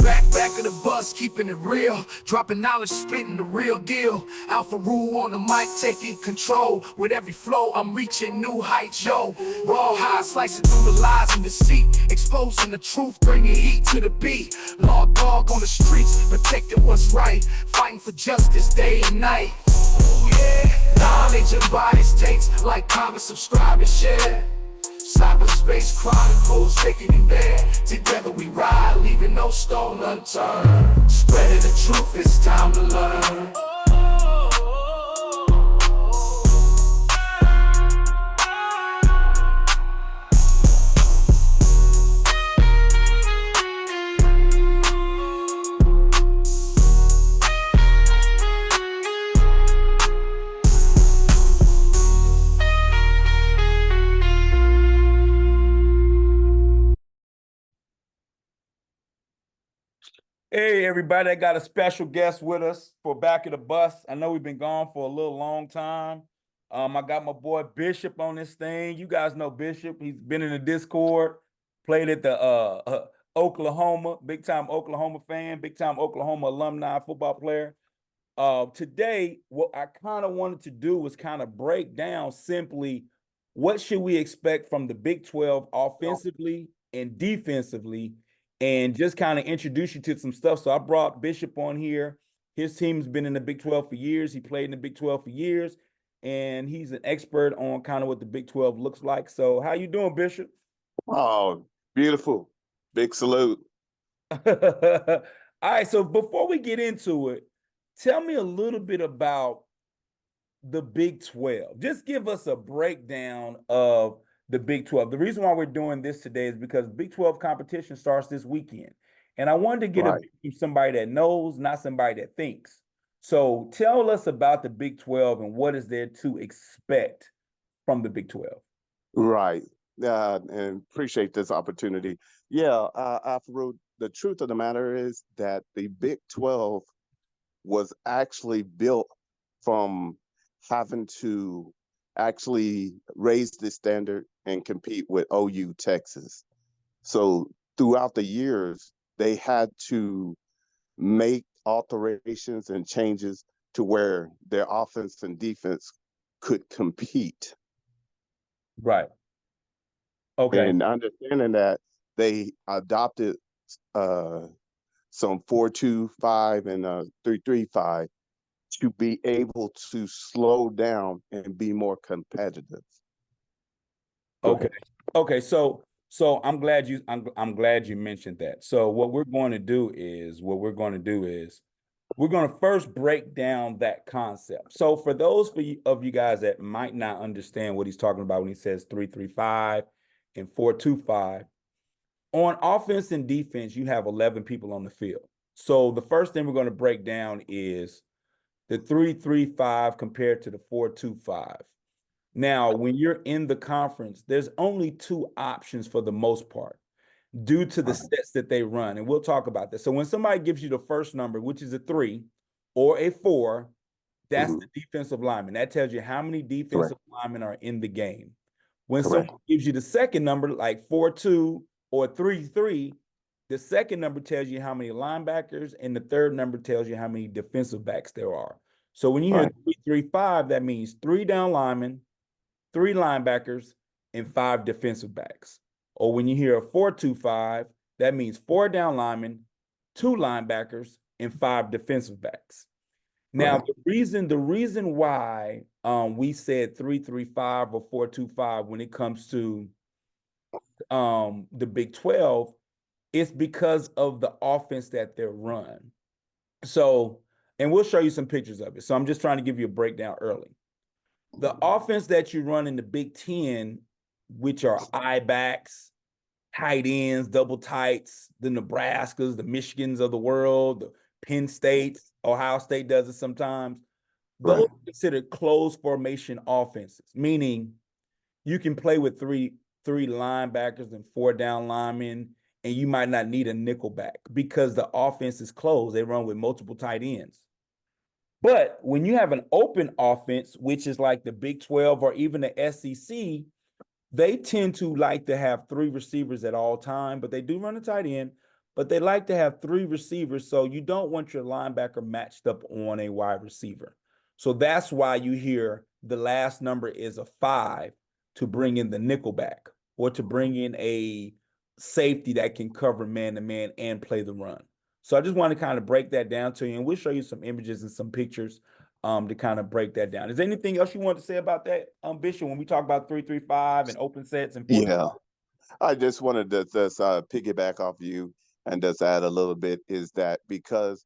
Back of the bus, keeping it real. Dropping knowledge, spitting the real deal. Alpha Rule on the mic, taking control. With every flow, I'm reaching new heights, yo. Raw high, slicing through the lies and deceit. Exposing the truth, bringing heat to the beat. Law dog on the streets, protecting what's right. Fighting for justice day and night. Yeah, knowledge and bodies takes. Like, comment, subscribe, and share. Cyberspace Chronicles, taking you there. Together we ride, leaving no stone unturned. Spreading the truth, it's time to learn. Hey, everybody, I got a special guest with us for Back of the Bus. I know we've been gone for a little long time. I got my boy Bishop on this thing. You guys know Bishop. He's been in the Discord, played at the Oklahoma, big-time Oklahoma fan, big-time Oklahoma alumni football player. Today, what I kind of wanted to do was kind of break down simply what should we expect from the Big 12 offensively and defensively, and just kind of introduce you to some stuff. So I brought Bishop on here. His team's been in the Big 12 for years. He played in the Big 12 for years, and he's an expert on kind of what the Big 12 looks like. So how you doing, Bishop? Oh, beautiful. Big salute. All right, so before we get into it, tell me a little bit about the Big 12. Just give us a breakdown of the Big 12. The reason why we're doing this today is because Big 12 competition starts this weekend. And I wanted to get from somebody that knows, not somebody that thinks. So tell us about the Big 12 and what is there to expect from the Big 12. Right. And appreciate this opportunity. Yeah, Afro, the truth of the matter is that the Big 12 was actually built from having to actually raise the standard and compete with OU Texas. So throughout the years, they had to make alterations and changes to where their offense and defense could compete. Right. Okay. And understanding that, they adopted some 4-2-5 and 3-3-5 to be able to slow down and be more competitive. Okay. So I'm glad you mentioned that. So what we're going to do is we're going to first break down that concept. So for those of you guys that might not understand what he's talking about when he says 3-3-5 and 4-2-5, on offense and defense, you have 11 people on the field. So the first thing we're going to break down is the 3-3-5 compared to the 4-2-5. Now, when you're in the conference, there's only two options for the most part due to the sets that they run. And we'll talk about this. So when somebody gives you the first number, which is a 3 or a 4, that's the defensive lineman. That tells you how many defensive linemen are in the game. When someone gives you the second number, like 4-2 or 3-3, the second number tells you how many linebackers, and the third number tells you how many defensive backs there are. So when you hear 3-3-5, that means 3 down linemen, 3 linebackers, and 5 defensive backs. Or when you hear a 4-2-5, that means 4 down linemen, 2 linebackers, and 5 defensive backs. Now, the reason why we said 3-3-5 or 4-2-5 when it comes to the Big 12, it's because of the offense that they're run. So, and we'll show you some pictures of it. So I'm just trying to give you a breakdown early. The offense that you run in the Big 10, which are I-backs, tight ends, double tights, the Nebraskas, the Michigans of the world, the Penn States, Ohio State does it sometimes. Those are considered closed formation offenses, meaning you can play with three linebackers and 4 down linemen, and you might not need a nickel back because the offense is closed. They run with multiple tight ends. But when you have an open offense, which is like the Big 12 or even the SEC, they tend to like to have 3 receivers at all time, but they do run a tight end. but they like to have 3 receivers, so you don't want your linebacker matched up on a wide receiver. So that's why you hear the last number is a 5 to bring in the nickel back or to bring in a safety that can cover man-to-man and play the run. So I just want to kind of break that down to you, and we'll show you some images and some pictures to kind of break that down. Is there anything else you want to say about that, Bishop, when we talk about 3-3-5 and open sets and 4? Yeah, I just wanted to just piggyback off you and just add a little bit is that because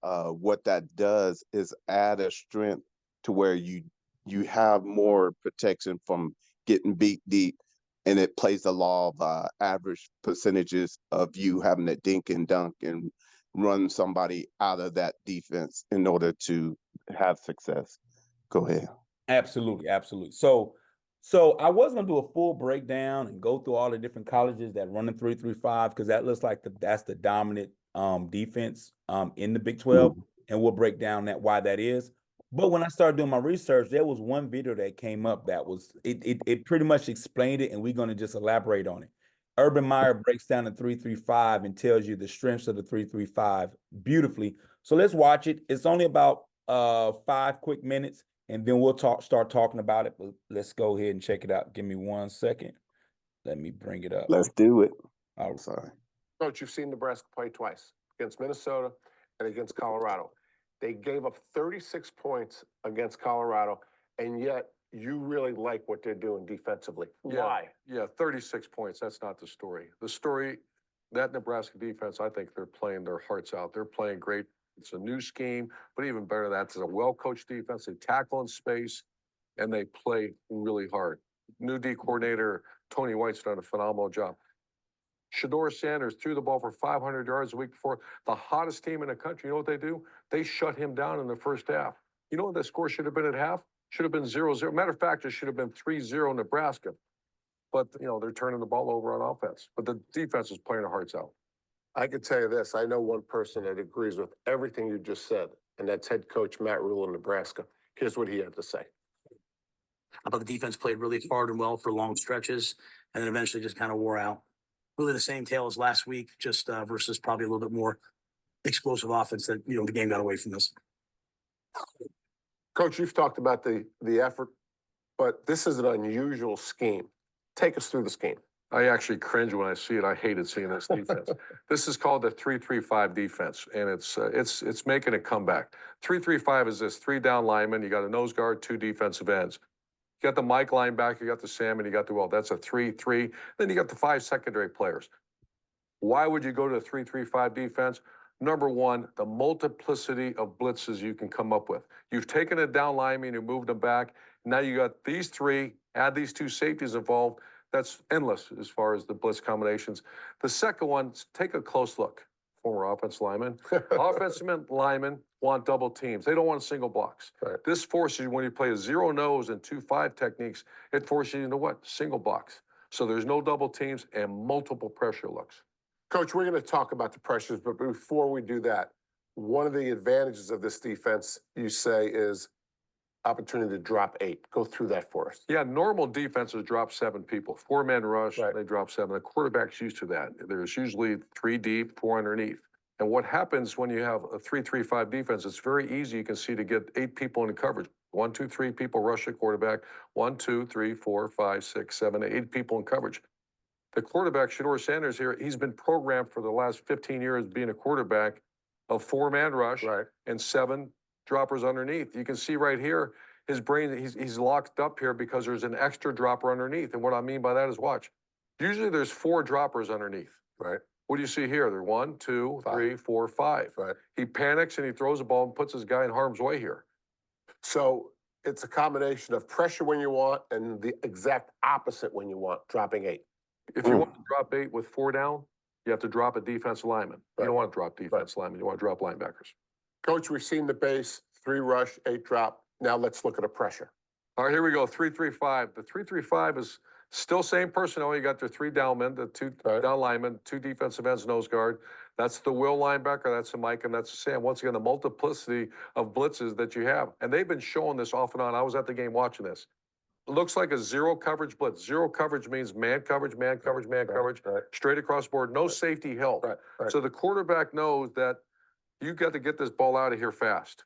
what that does is add a strength to where you have more protection from getting beat deep, and it plays the law of average percentages of you having to dink and dunk and run somebody out of that defense in order to have success. Go ahead. Absolutely, absolutely. So I was gonna do a full breakdown and go through all the different colleges that run the 3-3-5 because that looks like that's the dominant defense in the Big 12, and we'll break down that why that is. But when I started doing my research, there was one video that came up that was it pretty much explained it, and we're gonna just elaborate on it. Urban Meyer breaks down the 3-3-5 and tells you the strengths of the 3-3-5 beautifully. So let's watch it. It's only about 5 quick minutes, and then we'll start talking about it. But let's go ahead and check it out. Give me 1 second. Let me bring it up. Let's do it. I'm sorry. Coach, you've seen Nebraska play twice, against Minnesota and against Colorado. They gave up 36 points against Colorado, and yet you really like what they're doing defensively. Yeah. Why? Yeah, 36 points. That's not the story. The story, that Nebraska defense, I think they're playing their hearts out. They're playing great. It's a new scheme, but even better, that's a well-coached defense. They tackle in space, and they play really hard. New D coordinator, Tony White's done a phenomenal job. Shedeur Sanders threw the ball for 500 yards the week before. The hottest team in the country, you know what they do? They shut him down in the first half. You know what the score should have been at half? Should have been 0-0. Matter of fact, it should have been 3-0 Nebraska. But, you know, they're turning the ball over on offense. But the defense is playing their hearts out. I can tell you this. I know one person that agrees with everything you just said, and that's head coach Matt Rule in Nebraska. Here's what he had to say. I thought the defense played really hard and well for long stretches, and then eventually just kind of wore out. Really the same tale as last week, just versus probably a little bit more explosive offense that, you know, the game got away from us. Coach, you've talked about the effort, but this is an unusual scheme. Take us through the scheme. I actually cringe when I see it. I hated seeing this defense. This is called the 3-3-5 defense, and it's making a comeback. 3-3-5 is this 3 down linemen. You got a nose guard, 2 defensive ends. You got the Mike linebacker, you got the Sam, and you got the Will. That's a 3-3. Then you got the 5 secondary players. Why would you go to a 3-3-5 defense? Number one, the multiplicity of blitzes you can come up with. You've taken a down lineman, you moved them back. Now you got these 3, add these 2 safeties involved. That's endless as far as the blitz combinations. The second one, take a close look. Former offensive lineman. Offensive linemen want double teams. They don't want single blocks. Right. This forces you, when you play a 0 nose and 2-5 techniques, it forces you into what? Single blocks. So there's no double teams and multiple pressure looks. Coach, we're going to talk about the pressures, but before we do that, one of the advantages of this defense, you say, is opportunity to drop 8. Go through that for us. Yeah, normal defenses drop 7 people. 4-man rush, Right. they drop 7. The quarterback's used to that. There's usually 3 deep, 4 underneath. And what happens when you have a 3-3-5 defense, it's very easy, you can see, to get 8 people into coverage. 1, 2, 3 people rush the quarterback. 1, 2, 3, 4, 5, 6, 7, 8 people in coverage. The quarterback, Shedeur Sanders here, he's been programmed for the last 15 years being a quarterback of 4-man rush and 7 droppers underneath. You can see right here, his brain, he's locked up here because there's an extra dropper underneath. And what I mean by that is, watch. Usually there's 4 droppers underneath. Right. What do you see here? There are 1, 2, 3, 4, 5. Right. He panics and he throws the ball and puts his guy in harm's way here. So it's a combination of pressure when you want and the exact opposite when you want, dropping 8. If you want to drop 8 with 4 down, you have to drop a defensive lineman. You don't want to drop defensive linemen. You want to drop linebackers. Coach, we've seen the base, 3 rush, 8 drop. Now let's look at a pressure. All right, here we go, 3-3-5. The 3-3-5 is still same personnel. You got the 3 downmen, the 2 down linemen, 2 defensive ends, nose guard. That's the Will linebacker, that's the Mike, and that's the Sam. Once again, the multiplicity of blitzes that you have. And they've been showing this off and on. I was at the game watching this. looks like a zero coverage blitz. Zero coverage means man coverage, man coverage, man coverage, straight across the board, no safety help. So the quarterback knows that you got to get this ball out of here fast.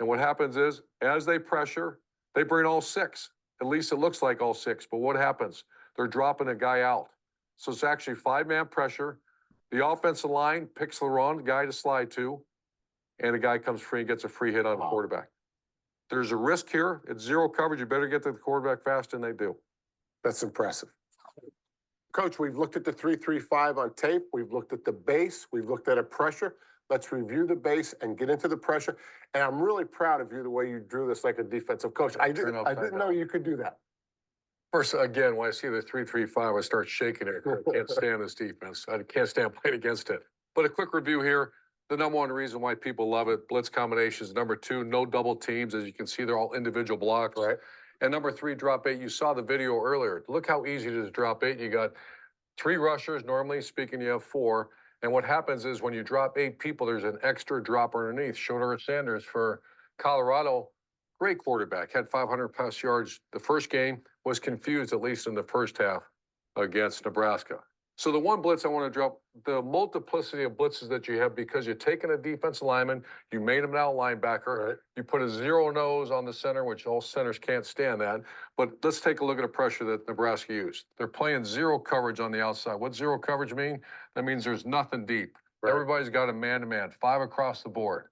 And what happens is, as they pressure, they bring all six. At least it looks like all six. But what happens? They're dropping a guy out. So it's actually five-man pressure. The offensive line picks the wrong guy to slide to, and the guy comes free and gets a free hit on the quarterback. There's a risk here. It's zero coverage. You better get to the quarterback fast, and they do. That's impressive. Coach, we've looked at the 3-3-5 on tape. We've looked at the base. We've looked at a pressure. Let's review the base and get into the pressure. And I'm really proud of you the way you drew this like a defensive coach. I didn't know you could do that. First, again, when I see the 3-3-5, I start shaking it. I can't stand this defense. I can't stand playing against it. But a quick review here. The number one reason why people love it, blitz combinations. Number two, no double teams. As you can see, they're all individual blocks. Right. And number three, drop eight. You saw the video earlier. Look how easy it is to drop eight. You got three rushers. Normally speaking, you have four. And what happens is when you drop eight people, there's an extra drop underneath. Shorter Sanders for Colorado, great quarterback, had 500 plus yards the first game, was confused, at least in the first half, against Nebraska. So the one blitz I want to drop, the multiplicity of blitzes that you have, because you're taking a defensive lineman, you made him an out linebacker, you put a zero nose on the center, which all centers can't stand that. But let's take a look at the pressure that Nebraska used. They're playing zero coverage on the outside. What zero coverage mean? That means there's nothing deep. Everybody's got a man-to-man, five across the board.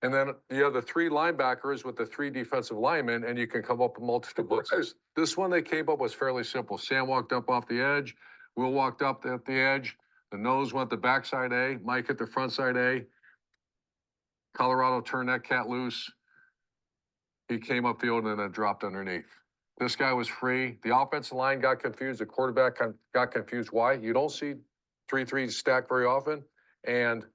And then you have the three linebackers with the three defensive linemen, and you can come up with multiple blitzes. This one they came up was fairly simple. Sam walked up off the edge. Will walked up at the edge. The nose went the backside A. Mike hit the front side A. Colorado turned that cat loose. He came upfield and then dropped underneath. This guy was free. The offensive line got confused. The quarterback got confused. Why? You don't see 3-3 stacked very often. And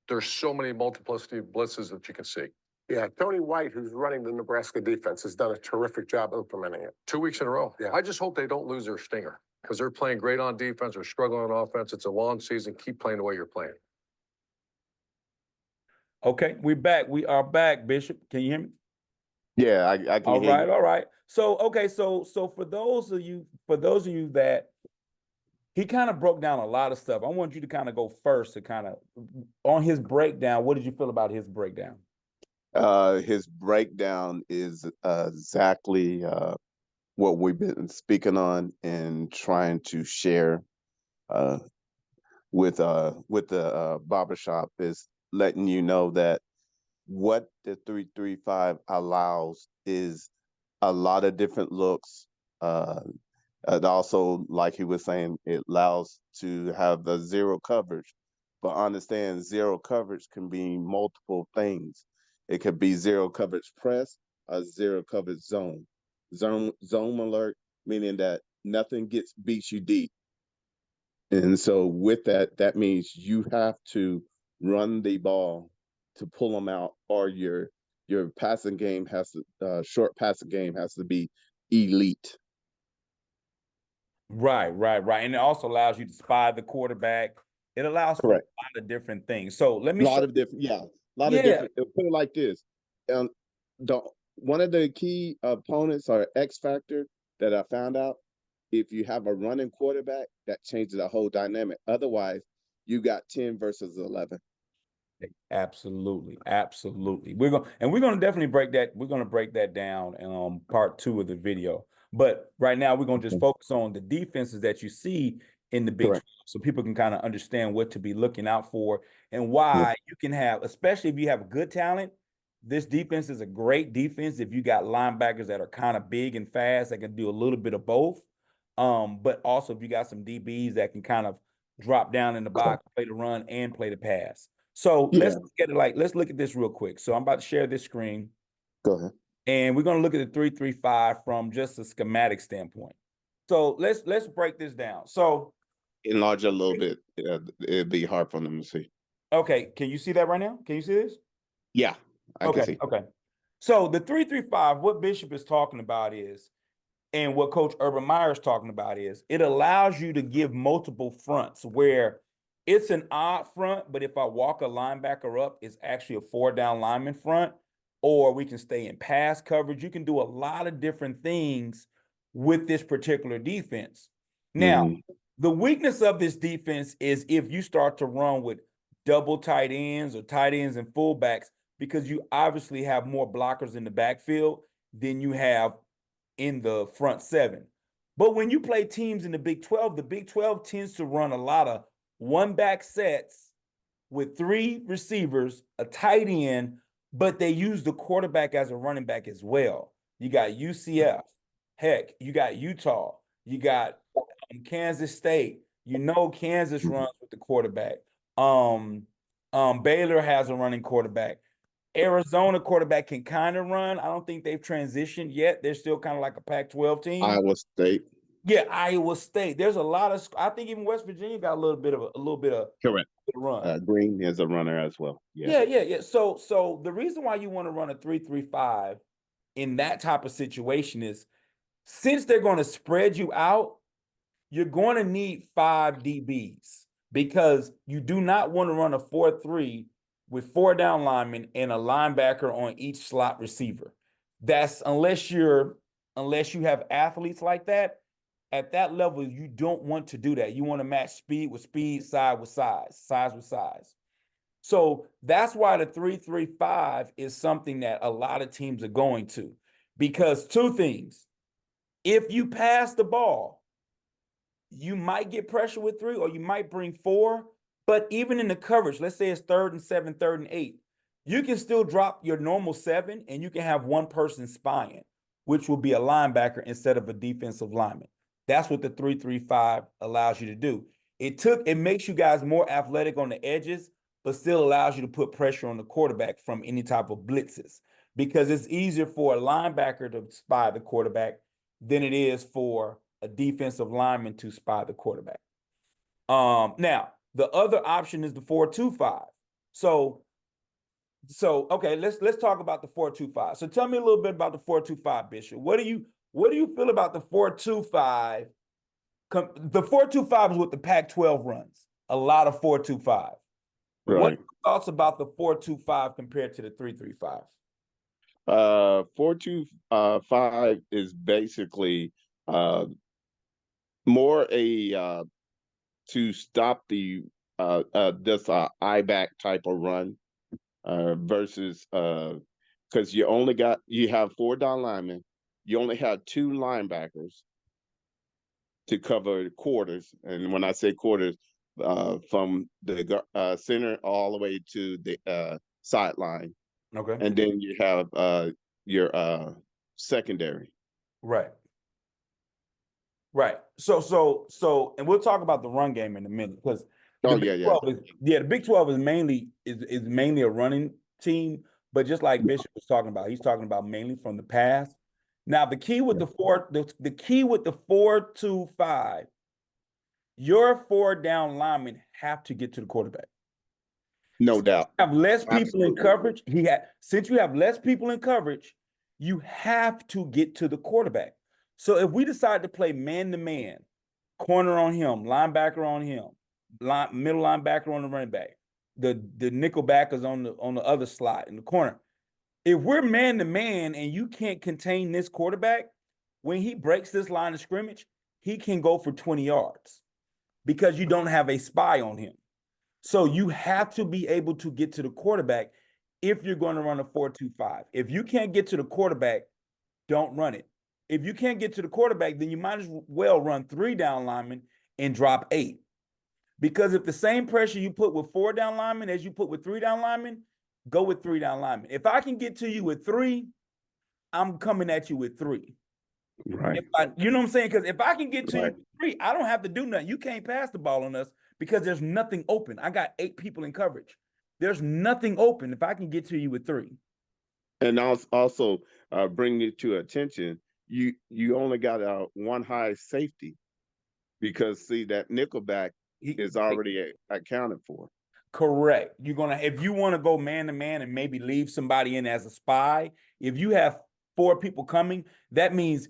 there's so many multiplicity of blitzes that you can see. Yeah, Tony White, who's running the Nebraska defense, has done a terrific job implementing it. 2 weeks in a row. Yeah. I just hope they don't lose their stinger, because they're playing great on defense. They're struggling on offense. It's a long season. Keep playing the way you're playing. Okay, we're back. We are back, Bishop. Can you hear me? Yeah, I can hear you. All right. So, okay, so for those of you that he kind of broke down a lot of stuff, I want you to kind of go first to kind of on his breakdown. What did you feel about his breakdown? His breakdown is exactly what we've been speaking on and trying to share with the barbershop, is letting you know that what the 3-3-5 allows is a lot of different looks. And also, like he was saying, it allows to have the zero coverage. But understand, zero coverage can be multiple things. It could be zero coverage press, a zero coverage zone. Zone alert, meaning that nothing beats you deep. And so with that, that means you have to run the ball to pull them out, or your passing game has to short passing game has to be elite. Right. And it also allows you to spy the quarterback. It allows for a lot of different things. So let me a lot of different. Put it like this. One of the key opponents or X factor that I found out, if you have a running quarterback, that changes the whole dynamic. Otherwise, you got 10 versus 11. Absolutely. We're gonna definitely break that. We're gonna break that down in part 2 of the video. But right now, we're gonna just focus on the defenses that you see in the Big 12, so people can kind of understand what to be looking out for and why you can have, especially if you have good talent. This defense is a great defense if you got linebackers that are kind of big and fast that can do a little bit of both. But also if you got some DBs that can kind of drop down in the box, play the run and play the pass. So let's look at this real quick. So I'm about to share this screen. Go ahead. And we're going to look at the 3-3-5 from just a schematic standpoint. So let's break this down. So enlarge a little bit. It'd be hard for them to see. Okay, can you see that right now? Can you see this? Yeah, I can see. Okay. So the 3-3-5, what Bishop is talking about is, and what Coach Urban Meyer is talking about is, it allows you to give multiple fronts where it's an odd front, but if I walk a linebacker up, it's actually a 4-down lineman front. or we can stay in pass coverage. You can do a lot of different things with this particular defense. Now, Mhm. the weakness of this defense is if you start to run with double tight ends or tight ends and fullbacks, because you obviously have more blockers in the backfield than you have in the front seven. But when you play teams in the Big 12, the Big 12 tends to run a lot of one back sets with 3 receivers, a tight end, but they use the quarterback as a running back as well. You got UCF, heck, you got Utah, you got Kansas State. You know Kansas runs with the quarterback. Baylor has a running quarterback. Arizona quarterback can kind of run. I don't think they've transitioned yet. They're still kind of like a Pac-12 team. Iowa State. Yeah, Iowa State. There's a lot of. I think even West Virginia got a little bit of Correct. run. Green is a runner as well. Yeah. Yeah. So the reason why you want to run a 3-3-5 in that type of situation is since they're going to spread you out, you're going to need 5 DBs because you do not want to run a 4-3 with 4 down linemen and a linebacker on each slot receiver. That's unless you have athletes like that. At that level, you don't want to do that. You want to match speed with speed, size with size. So that's why the 3-3-5 is something that a lot of teams are going to, because 2 things. If you pass the ball, you might get pressure with 3 or you might bring 4, but even in the coverage, let's say it's 3rd and 7, 3rd and 8, you can still drop your normal 7 and you can have one person spying, which will be a linebacker instead of a defensive lineman. That's what the 3-3-5 allows you to do. It makes you guys more athletic on the edges, but still allows you to put pressure on the quarterback from any type of blitzes, because it's easier for a linebacker to spy the quarterback than it is for a defensive lineman to spy the quarterback. Now the other option is the 4-2-5. So okay, let's talk about the 4-2-5. So tell me a little bit about the 4-2-5, Bishop. What do you feel about the 4-2-5? The 4-2-5 is what the Pac-12 runs. A lot of 4-2-5. Right. What are your thoughts about the 4-2-5 compared to the 3-3-5? 4-2-5 is basically more a to stop the this eye back type of run versus because you have 4 down linemen, you only have 2 linebackers to cover quarters, and when I say quarters, from the center all the way to the sideline. Okay. And then you have your secondary. Right. And we'll talk about the run game in a minute, because the Big 12 is mainly a running team, but just like Bishop was talking about, he's talking about mainly from the pass. Now the key with the 4-2-5, your 4 down linemen have to get to the quarterback. No doubt. Have less people in Absolutely. coverage. Since you have less people in coverage, you have to get to the quarterback. So if we decide to play man-to-man, corner on him, linebacker on him, middle linebacker on the running back, the nickel backers on the other slot in the corner. If we're man-to-man and you can't contain this quarterback, when he breaks this line of scrimmage, he can go for 20 yards because you don't have a spy on him. So you have to be able to get to the quarterback if you're going to run a 4-2-5. If you can't get to the quarterback, don't run it. If you can't get to the quarterback, then you might as well run 3 down linemen and drop 8. Because if the same pressure you put with 4 down linemen as you put with 3 down linemen, go with 3 down linemen. If I can get to you with 3, I'm coming at you with 3. Right. You know what I'm saying? Because if I can get to you with 3, I don't have to do nothing. You can't pass the ball on us because there's nothing open. I got 8 people in coverage. There's nothing open if I can get to you with 3. And also bring it to attention, you only got one high safety, because see that nickelback is already accounted for. Correct. If you want to go man-to-man and maybe leave somebody in as a spy, if you have 4 people coming, that means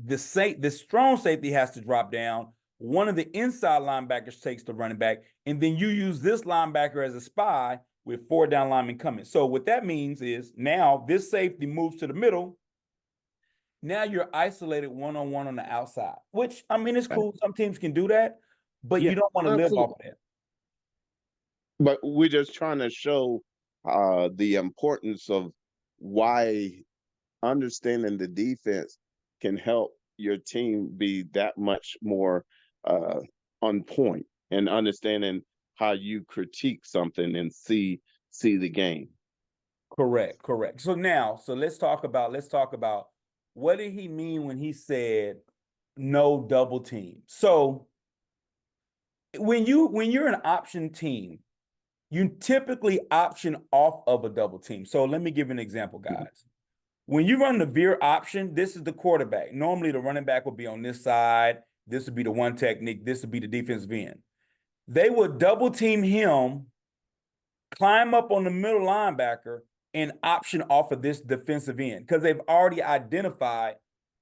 the strong safety has to drop down one of the inside linebackers takes the running back, and then you use this linebacker as a spy with 4 down linemen coming. So what that means is now this safety moves to the middle. Now you're isolated one-on-one on the outside, which, I mean, it's cool. Some teams can do that, but Yeah, you don't want to live absolutely. off of that. But we're just trying to show the importance of why understanding the defense can help your team be that much more on point, and understanding how you critique something and see the game. Correct, correct. So let's talk about what did he mean when he said no double team? So when you're an option team, you typically option off of a double team. So let me give an example, guys. When you run the veer option, this is the quarterback. Normally the running back will be on this side. This would be the one technique. This would be the defensive end. They would double team him, climb up on the middle linebacker, and option off of this defensive end because they've already identified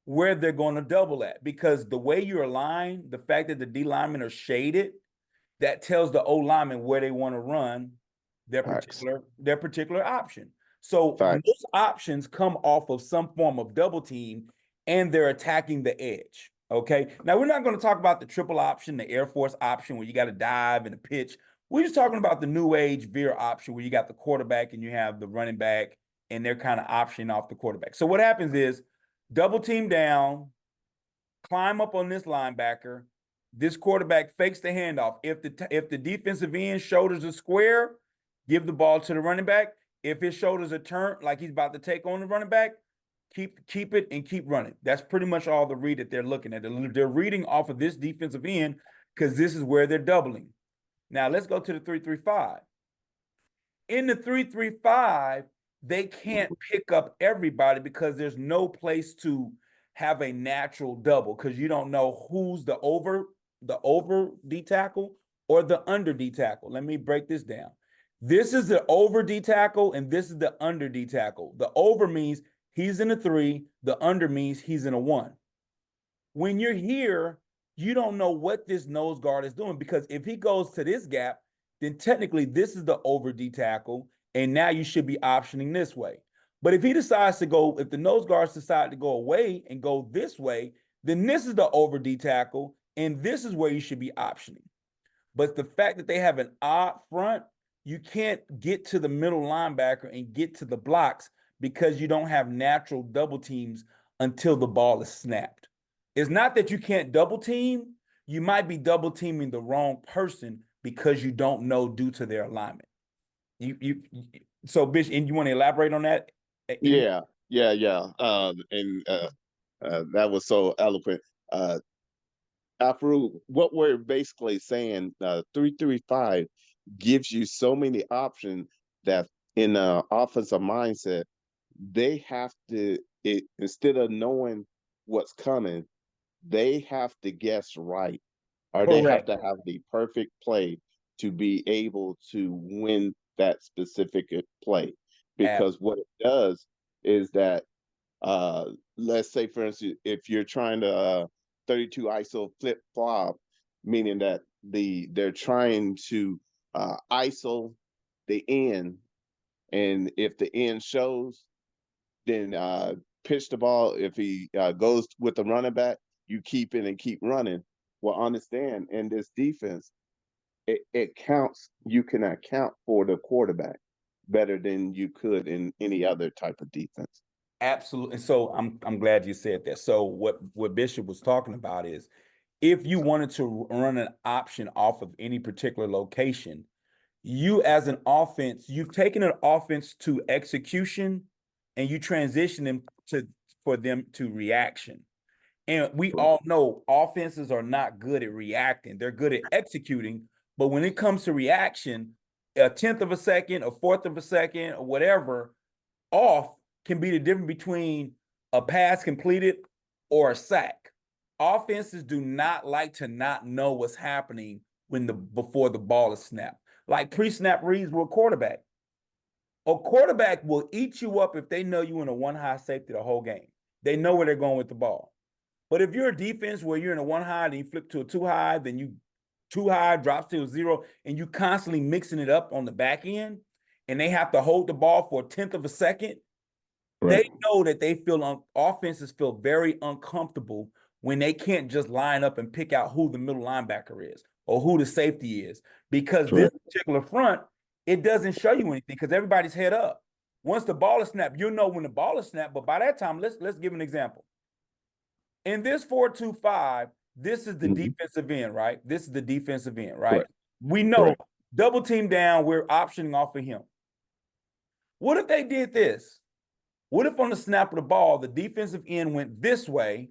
where they're going to double at. Because the way you're aligned, the fact that the D linemen are shaded, that tells the O lineman where they want to run their particular option. So those options come off of some form of double team, and they're attacking the edge. Okay. Now we're not going to talk about the triple option, the Air Force option where you got to dive and a pitch. We're just talking about the new age veer option where you got the quarterback and you have the running back, and they're kind of optioning off the quarterback. So what happens is double team down, climb up on this linebacker. This quarterback fakes the handoff. If the defensive end shoulders a square, give the ball to the running back. If his shoulders are turned like he's about to take on the running back, keep it and keep running. That's pretty much all the read that they're looking at. They're reading off of this defensive end because this is where they're doubling. Now let's go to the 3-3-5. In the 3-3-5, they can't pick up everybody because there's no place to have a natural double because you don't know who's the over D tackle or the under D tackle. Let me break this down. This is the over D tackle and this is the under D tackle. The over means he's in a 3, the under means he's in a 1. When you're here, you don't know what this nose guard is doing because if he goes to this gap, then technically this is the over D tackle, and now you should be optioning this way. But if he decides to go, if the nose guards decide to go away and go this way, then this is the over D tackle, and this is where you should be optioning. But the fact that they have an odd front, you can't get to the middle linebacker and get to the blocks because you don't have natural double teams until the ball is snapped. It's not that you can't double team. You might be double teaming the wrong person because you don't know due to their alignment. So Bish, and you want to elaborate on that? Yeah. And that was so eloquent. Afro, what we're basically saying, 3-3-5 gives you so many options that in an offensive mindset, they have to, instead of knowing what's coming, they have to guess right, or they have to have the perfect play to be able to win that specific play. Because what it does is that, let's say, for instance, if you're trying to 32 ISO flip flop, meaning that they're trying to ISO the end, and if the end shows, then pitch the ball. If he goes with the running back, you keep it and keep running. Well, understand, in this defense, it counts. You can account for the quarterback better than you could in any other type of defense. Absolutely. So I'm glad you said that. So what Bishop was talking about is if you wanted to run an option off of any particular location, you as an offense, you've taken an offense to execution and you transition them for them to reaction. And we all know offenses are not good at reacting. They're good at executing. But when it comes to reaction, a 1/10 of a second, a 1/4 of a second, or whatever off can be the difference between a pass completed or a sack. Offenses do not like to not know what's happening before the ball is snapped. Like pre-snap reads with a quarterback. A quarterback will eat you up if they know you in a one high safety the whole game. They know where they're going with the ball. But if you're a defense where you're in a 1 high, then you flip to a 2 high, then you 2 high drops to a 0, and you constantly mixing it up on the back end, and they have to hold the ball for 1/10 of a second, Right. they know that they feel offenses feel very uncomfortable when they can't just line up and pick out who the middle linebacker is or who the safety is, because this particular front, it doesn't show you anything because everybody's head up. Once the ball is snapped, you'll know when the ball is snapped. But by that time, let's give an example. In this 4-2-5, this is the defensive end, right? This is the defensive end, right? Right. We know Right. double team down, we're optioning off of him. What if they did this? What if on the snap of the ball, the defensive end went this way,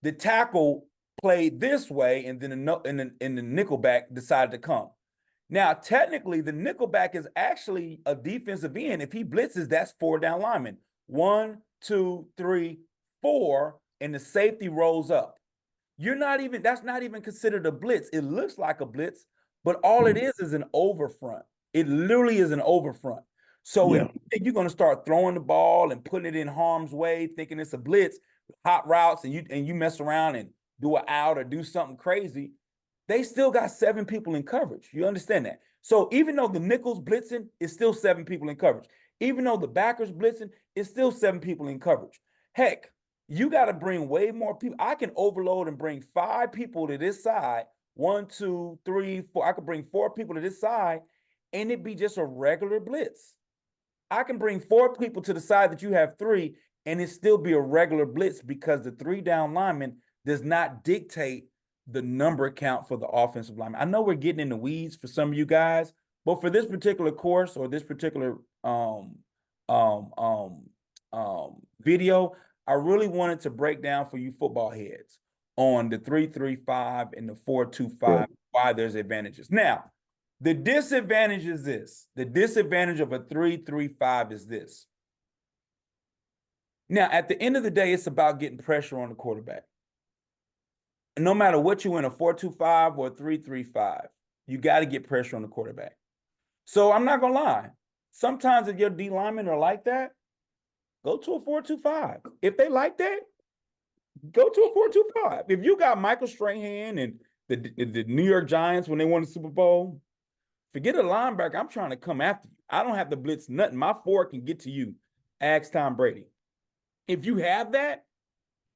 the tackle played this way, and then the nickelback decided to come? Now, technically, the nickelback is actually a defensive end. If he blitzes, that's 4 down linemen. 1, 2, 3, 4, and the safety rolls up. That's not even considered a blitz. It looks like a blitz, but all it is an overfront. It literally is an overfront. So if you think you're going to start throwing the ball and putting it in harm's way, thinking it's a blitz, hot routes, and you mess around and do an out or do something crazy, they still got 7 people in coverage. You understand that? So even though the nickel's blitzing, it's still 7 people in coverage. Even though the backer's blitzing, it's still 7 people in coverage. Heck, you got to bring way more people. I can overload and bring 5 people to this side. 1, 2, 3, 4. I could bring 4 people to this side, and it'd be just a regular blitz. I can bring 4 people to the side that you have 3, and it still be a regular blitz because the 3 down lineman does not dictate the number count for the offensive lineman. I know we're getting in the weeds for some of you guys, but for this particular course or this particular video, I really wanted to break down for you football heads on the 3-3-5 and the 4-2-5, why there's advantages. Now, the disadvantage is this. The disadvantage of a 3-3-5 is this. Now, at the end of the day, it's about getting pressure on the quarterback. And no matter what you in, a 4-2-5 or a 3-3-5, you got to get pressure on the quarterback. So I'm not going to lie. Sometimes if your D linemen are like that, go to a 4-2-5. If they like that, go to a 4-2-5. If you got Michael Strahan and the New York Giants when they won the Super Bowl, forget a linebacker. I'm trying to come after you. I don't have to blitz nothing. My 4 can get to you. Ask Tom Brady. If you have that,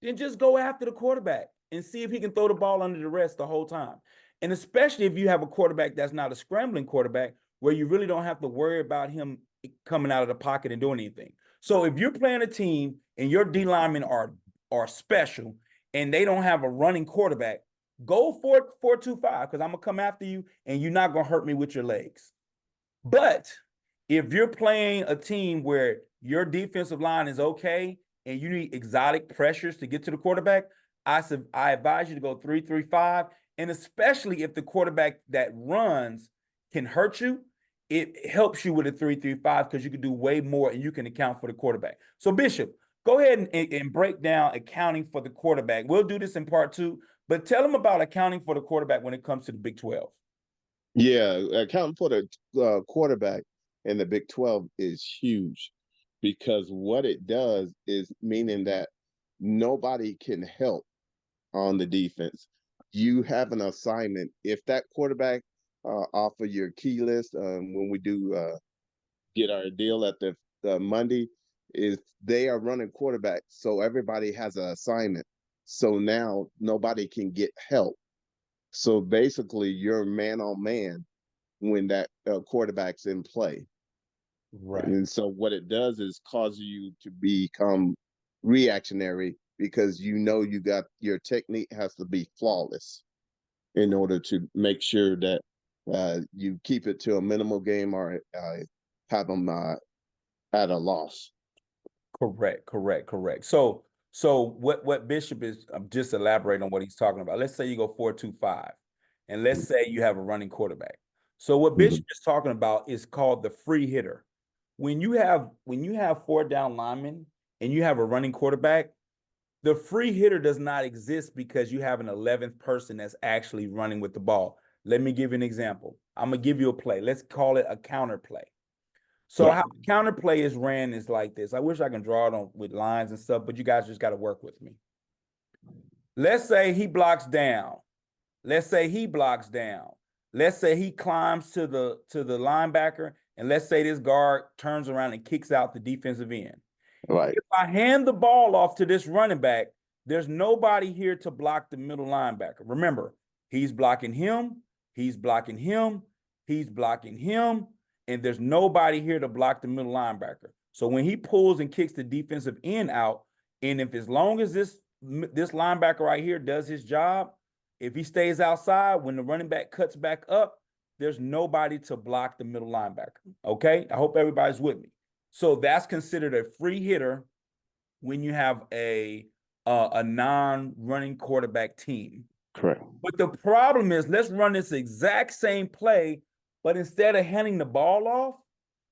then just go after the quarterback and see if he can throw the ball under the rest the whole time. And especially if you have a quarterback that's not a scrambling quarterback where you really don't have to worry about him coming out of the pocket and doing anything. So if you're playing a team and your D linemen are special and they don't have a running quarterback, go 4-2-5 because I'm going to come after you and you're not going to hurt me with your legs. But if you're playing a team where your defensive line is okay and you need exotic pressures to get to the quarterback, I advise you to go 3-3-5. And especially if the quarterback that runs can hurt you, it helps you with a 3-3-5 because you can do way more and you can account for the quarterback. So Bishop, go ahead and break down accounting for the quarterback. We'll do this in part 2, but tell them about accounting for the quarterback when it comes to the Big 12. Yeah, accounting for the quarterback in the Big 12 is huge because what it does is meaning that nobody can help on the defense. You have an assignment. If that quarterback off of your key list when we do get our deal at the Monday, is they are running quarterback, so everybody has an assignment. So now nobody can get help. So basically, you're man on man when that quarterback's in play. Right. And so what it does is cause you to become reactionary because you know you got your technique has to be flawless in order to make sure that you keep it to a minimal game or have them at a loss. Correct. So what Bishop is, I'm just elaborating on what he's talking about. Let's say you go 4-2-5, and let's say you have a running quarterback. So what Bishop is talking about is called the free hitter. When you have 4 down linemen and you have a running quarterback, the free hitter does not exist because you have an 11th person that's actually running with the ball. Let me give you an example. I'm going to give you a play. Let's call it a counter play. So how counter play is ran is like this. I wish I can draw it on with lines and stuff, but you guys just got to work with me. Let's say he blocks down. Let's say he blocks down. Let's say he climbs to the linebacker, and let's say this guard turns around and kicks out the defensive end. Right. If I hand the ball off to this running back, there's nobody here to block the middle linebacker. Remember, he's blocking him, he's blocking him, he's blocking him, and there's nobody here to block the middle linebacker. So when he pulls and kicks the defensive end out, and if as long as this linebacker right here does his job, if he stays outside, when the running back cuts back up, there's nobody to block the middle linebacker. Okay, I hope everybody's with me. So that's considered a free hitter when you have a non-running quarterback team. Correct. But the problem is, let's run this exact same play, but instead of handing the ball off,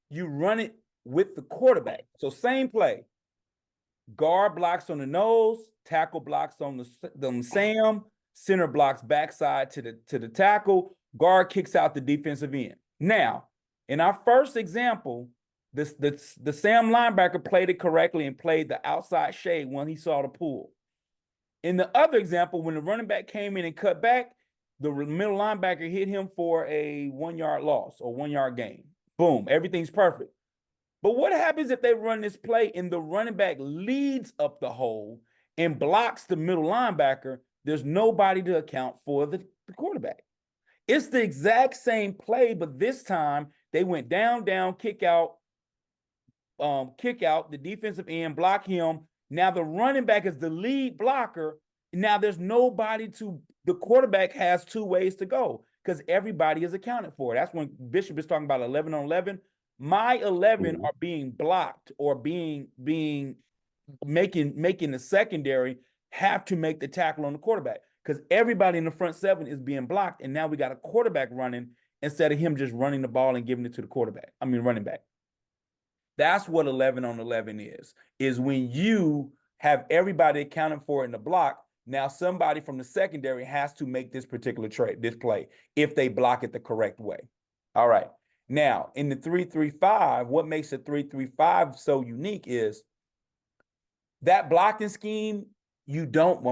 you run it with the quarterback. So same play. Guard blocks on the nose, tackle blocks on the Sam, center blocks backside to the tackle, guard kicks out the defensive end. Now, in our first example, the Sam linebacker played it correctly and played the outside shade when he saw the pull. In the other example, when the running back came in and cut back, the middle linebacker hit him for a 1 yard loss or 1 yard gain. Boom, everything's perfect. But what happens if they run this play and the running back leads up the hole and blocks the middle linebacker? There's nobody to account for the quarterback. It's the exact same play, but this time they went down, kick out the defensive end, block him. Now the running back is the lead blocker. Now there's nobody the quarterback has two ways to go because everybody is accounted for. That's when Bishop is talking about 11 on 11. My 11 are being blocked or making the secondary have to make the tackle on the quarterback because everybody in the front seven is being blocked. And now we got a quarterback running instead of him just running the ball and giving it to the running back. That's what 11 on 11 is when you have everybody accounted for in the block. Now somebody from the secondary has to make this particular this play if they block it the correct way. All right. Now in the 3-3-5, what makes the 3-3-5 so unique is that blocking scheme. You don't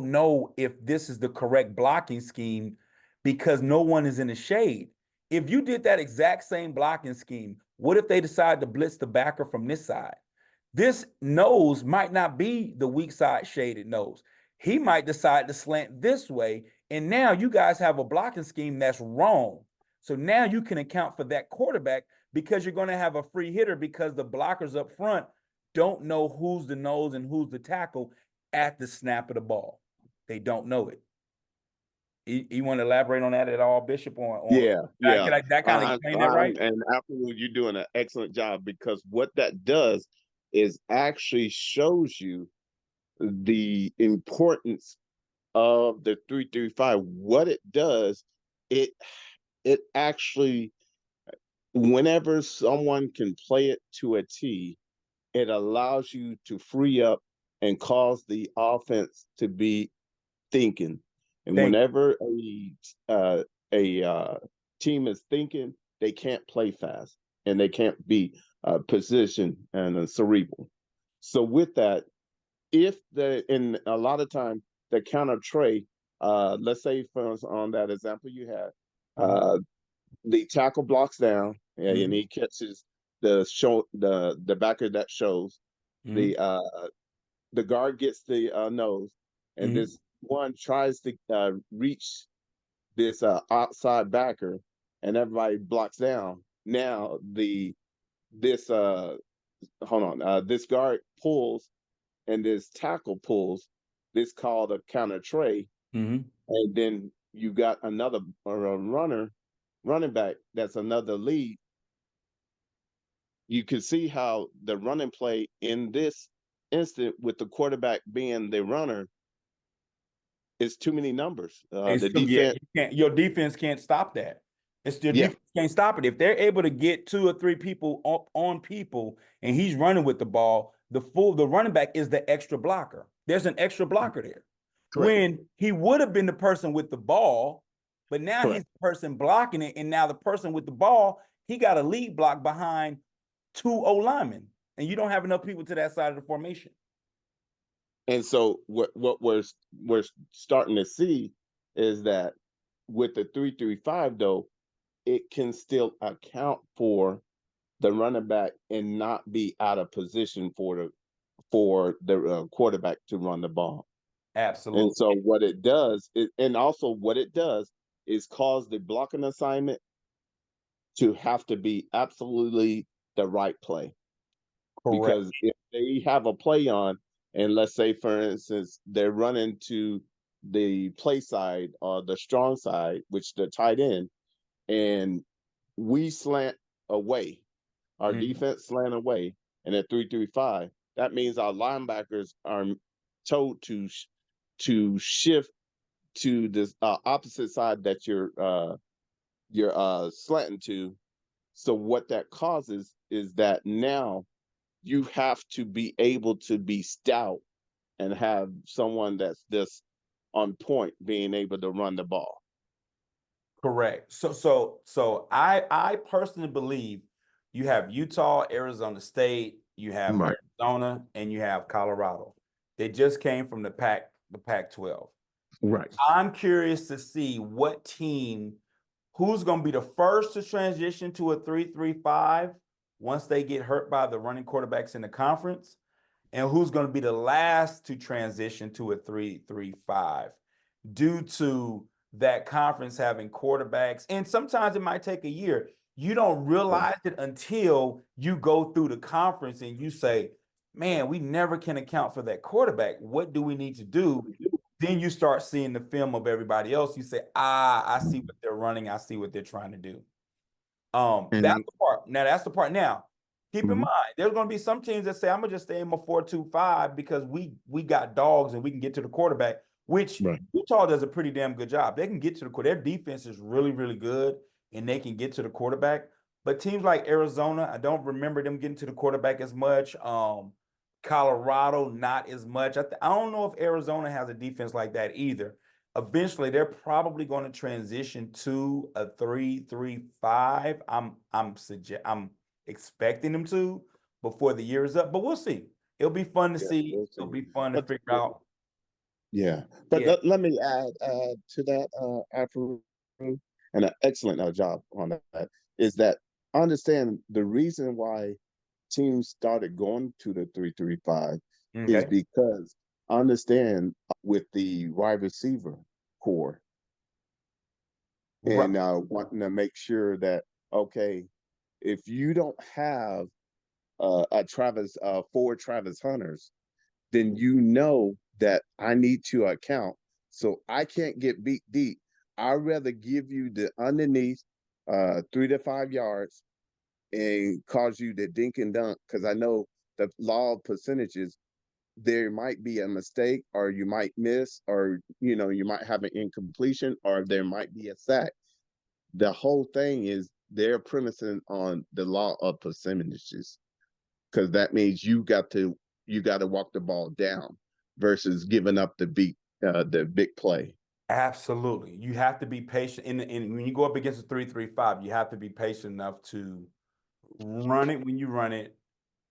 know if this is the correct blocking scheme because no one is in the shade. If you did that exact same blocking scheme, what if they decide to blitz the backer from this side? This nose might not be the weak side shaded nose. He might decide to slant this way. And now you guys have a blocking scheme that's wrong. So now you can account for that quarterback because you're going to have a free hitter because the blockers up front don't know who's the nose and who's the tackle at the snap of the ball. They don't know it. You want to elaborate on that at all, Bishop? Yeah. That kind of explain that, right? And absolutely, you're doing an excellent job because what that does is actually shows you the importance of the 3-3-5. What it does, it actually, whenever someone can play it to a T, it allows you to free up and cause the offense to be thinking. And whenever a team is thinking, they can't play fast and they can't be positioned and cerebral. So with that, in a lot of time, the counter tray, let's say on that example you had, the tackle blocks down and he catches the backer that shows. The guard gets the nose, and this one tries to reach this outside backer, and everybody blocks down. Now this guard pulls, and this tackle pulls. This called a counter tray, and then you got another running back that's another lead. You can see how the running play in this instant with the quarterback being the runner is too many numbers. The defense, your defense can't stop that. Defense can't stop it. If they're able to get 2 or 3 people on people and he's running with the ball, the running back is the extra blocker. There's an extra blocker there. Correct. When he would have been the person with the ball, but now he's the person blocking it, and now the person with the ball, he got a lead block behind 2 O linemen, and you don't have enough people to that side of the formation. And so what we're starting to see is that with the 3-3-5 though, it can still account for the running back and not be out of position for the quarterback to run the ball. Absolutely. And so what it does is, and also what it does is cause the blocking assignment to have to be absolutely the right play. Correct. Because if they have a play on, and let's say for instance they're running to the play side or the strong side, which the tight end, and we slant away, our defense slant away, and at 3-3-5, that means our linebackers are told to shift to this opposite side that you're slanting to. So what that causes is that now you have to be able to be stout and have someone that's just on point being able to run the ball. Correct. So I personally believe you have Utah, Arizona State, you have Right. Arizona, and you have Colorado. They just came from the Pac-12. Right. I'm curious to see what team, who's going to be the first to transition to a 3-3-5 once they get hurt by the running quarterbacks in the conference, and who's going to be the last to transition to a 3-3-5 due to that conference having quarterbacks. And sometimes it might take a year. You don't realize it until you go through the conference and you say, man, we never can account for that quarterback. What do we need to do? Then you start seeing the film of everybody else. You say, I see what they're running. I see what they're trying to do. That's the part. Now, that's the part. Now, keep in mind, there's going to be some teams that say, I'm going to just stay in my 4-2-5 because we got dogs and we can get to the quarterback, which Utah does a pretty damn good job. They can get to the quarterback. Their defense is really, really good, and they can get to the quarterback. But teams like Arizona, I don't remember them getting to the quarterback as much. Colorado, not as much. I don't know if Arizona has a defense like that either. Eventually, they're probably going to transition to a 3-3-5. I'm expecting them to before the year is up, but we'll see. It'll be fun to see. It'll be fun to figure out. Yeah, but let me add to that, Afro, and an excellent job on that, is that understand the reason why teams started going to the 3-3-5 is because understand with the wide receiver core and wanting to make sure that, okay, if you don't have four Travis Hunters, then you know that I need to account. So I can't get beat deep. I'd rather give you the underneath 3 to 5 yards and cause you to dink and dunk, because I know the law of percentages, there might be a mistake, or you might miss, or you might have an incompletion, or there might be a sack. The whole thing is they're premising on the law of percentages, because that means you got to walk the ball down versus giving up the big play. Absolutely. You have to be patient. And when you go up against a 3-3-5, you have to be patient enough to run it when you run it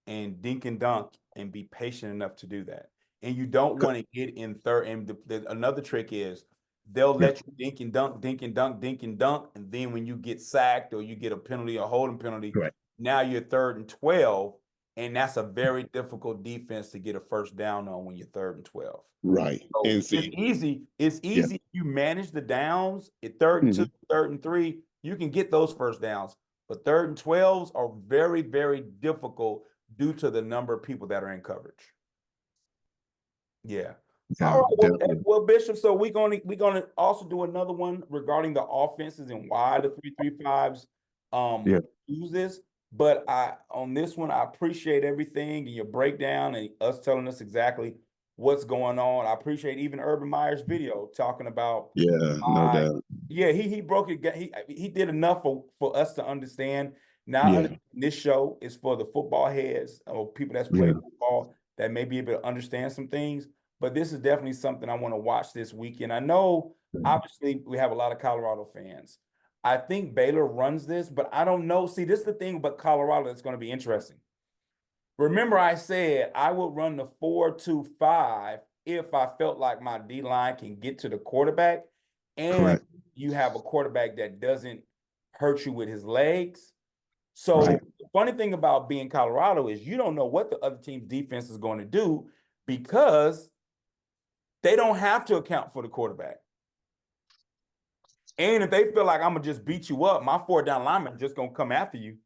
and dink and dunk and be patient enough to do that. And you don't want to get in third. And another trick is they'll let you dink and dunk, dink and dunk, dink and dunk. And then when you get sacked or you get a penalty, a holding penalty, now you're 3rd and 12. And that's a very difficult defense to get a first down on when you're 3rd and 12. Right. So And it's easy. It's easy if you manage the downs at 3rd and 2, 3rd and 3, you can get those first downs. But 3rd and 12s are very, very difficult due to the number of people that are in coverage. Yeah. All right. Well, Bishop, so we're gonna also do another one regarding the offenses and why the 3-3-5s use this. But on this one, I appreciate everything and your breakdown and us telling us exactly what's going on. I appreciate even Urban Meyer's video talking about no doubt. Yeah, he broke it. He did enough for us to understand. Now this show is for the football heads or people that's played football that may be able to understand some things. But this is definitely something I want to watch this weekend. I know, obviously, we have a lot of Colorado fans. I think Baylor runs this, but I don't know. See, this is the thing about Colorado that's going to be interesting. Remember, I said I would run the 4-2-5 if I felt like my D-line can get to the quarterback and Correct. you have a quarterback that doesn't hurt you with his legs. So Right. the funny thing about being Colorado is you don't know what the other team's defense is going to do because they don't have to account for the quarterback. And if they feel like I'm going to just beat you up, my 4 down linemen are just going to come after you.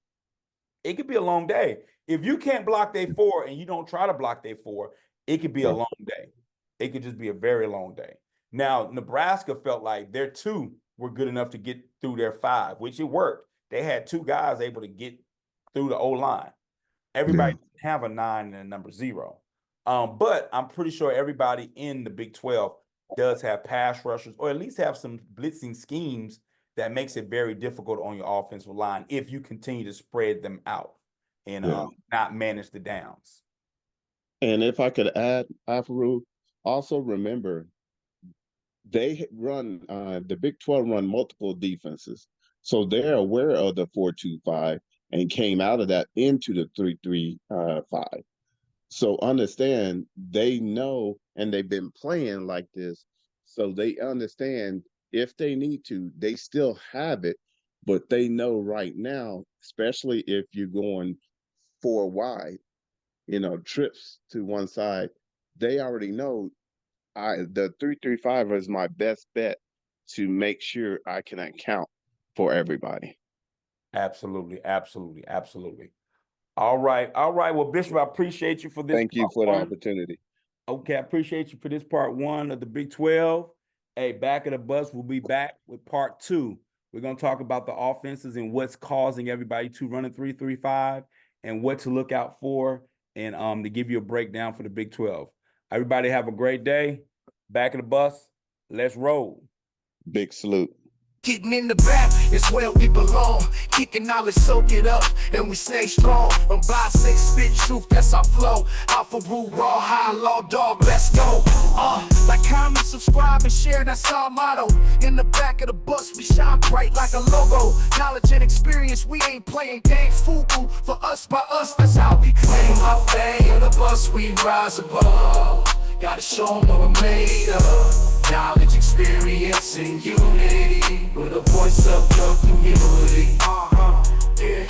It could be a long day. If you can't block their 4 and you don't try to block their 4, it could be a long day. It could just be a very long day. Now, Nebraska felt like their 2 were good enough to get through their 5, which it worked. They had 2 guys able to get through the O-line. Everybody didn't have a 9 and a number 0. But I'm pretty sure everybody in the Big 12 does have pass rushers or at least have some blitzing schemes that makes it very difficult on your offensive line if you continue to spread them out and not manage the downs. And if I could add, Afaru, also remember they run the Big 12 run multiple defenses. So they're aware of the 4-2-5 and came out of that into the 3-3-5. So understand they know, and they've been playing like this. So they understand if they need to, they still have it, but they know right now, especially if you're going 4 wide, trips to one side, they already know the 3-3-5 is my best bet to make sure I can account for everybody. Absolutely, absolutely, absolutely. All right. Well, Bishop, I appreciate you for this. Thank you for the opportunity. Okay, I appreciate you for this part 1 of the Big 12. Hey, back of the bus, we'll be back with part 2. We're going to talk about the offenses and what's causing everybody to run a 3-3-5 and what to look out for and to give you a breakdown for the Big 12. Everybody have a great day. Back of the bus, let's roll. Big salute. Getting in the back is where we belong. Kicking knowledge, soak it up, and we stay strong. From by 6, spit truth, that's our flow. Alpha rule, raw, high, low, dog, let's go. Like, comment, subscribe, and share, that's our motto. In the back of the bus, we shine bright like a logo. Knowledge and experience, we ain't playing games. Fubu, for us, by us, that's how we claim our fame. On the bus, we rise above. Gotta show them what we're made of. Knowledge, experience, and unity. With a voice of the community. Yeah.